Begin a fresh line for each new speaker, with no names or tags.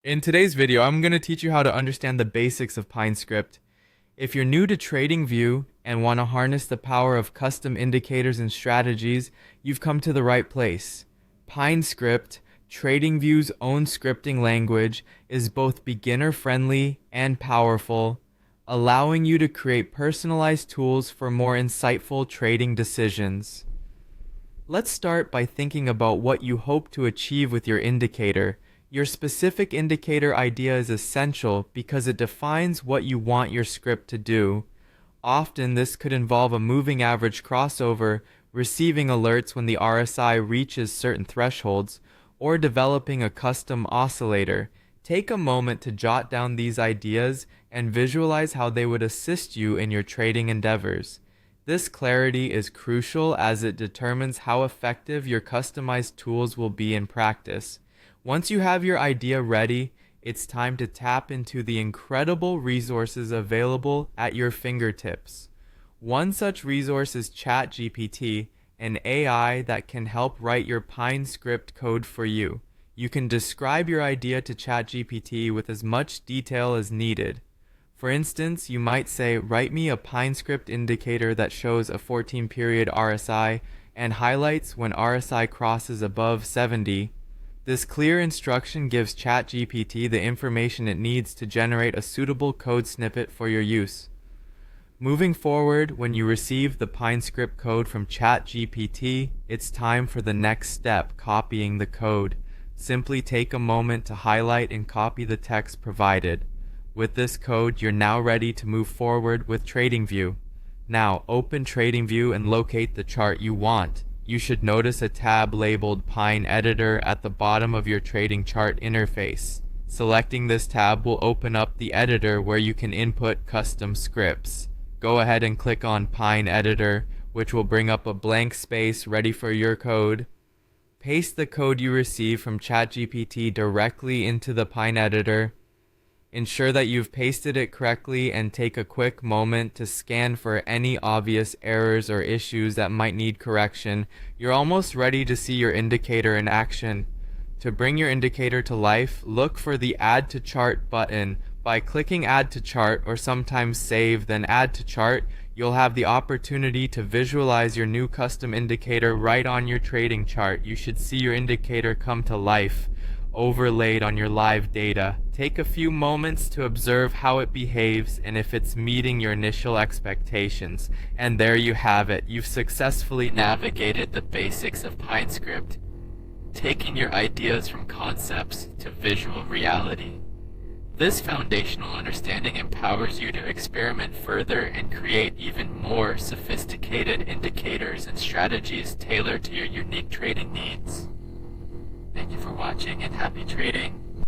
In today's video, I'm going to teach you how to understand the basics of Pine Script. If you're new to TradingView and want to harness the power of custom indicators and strategies, you've come to the right place. Pine Script, TradingView's own scripting language, is both beginner-friendly and powerful, allowing you to create personalized tools for more insightful trading decisions. Let's start by thinking about what you hope to achieve with your indicator. Your specific indicator idea is essential because it defines what you want your script to do. Often this could involve a moving average crossover, receiving alerts when the RSI reaches certain thresholds, or developing a custom oscillator. Take a moment to jot down these ideas and visualize how they would assist you in your trading endeavors. This clarity is crucial as it determines how effective your customized tools will be in practice. Once you have your idea ready, it's time to tap into the incredible resources available at your fingertips. One such resource is ChatGPT, an AI that can help write your Pine Script code for you. You can describe your idea to ChatGPT with as much detail as needed. For instance, you might say, write me a Pine Script indicator that shows a 14-period RSI and highlights when RSI crosses above 70. This clear instruction gives ChatGPT the information it needs to generate a suitable code snippet for your use. Moving forward, when you receive the Pine Script code from ChatGPT, it's time for the next step, copying the code. Simply take a moment to highlight and copy the text provided. With this code, you're now ready to move forward with TradingView. Now, open TradingView and locate the chart you want. You should notice a tab labeled Pine Editor at the bottom of your trading chart interface. Selecting this tab will open up the editor where you can input custom scripts. Go ahead and click on Pine Editor, which will bring up a blank space ready for your code. Paste the code you receive from ChatGPT directly into the Pine Editor. Ensure that you've pasted it correctly and take a quick moment to scan for any obvious errors or issues that might need correction. You're almost ready to see your indicator in action. To bring your indicator to life, look for the Add to Chart button. By clicking Add to Chart, or sometimes Save then Add to Chart, you'll have the opportunity to visualize your new custom indicator right on your trading chart. You should see your indicator come to life, overlaid on your live data. Take a few moments to observe how it behaves and if it's meeting your initial expectations. And there you have it. You've successfully navigated the basics of Pine Script, taking your ideas from concepts to visual reality. This foundational understanding empowers you to experiment further and create even more sophisticated indicators and strategies tailored to your unique trading needs. Thank you for watching and happy trading.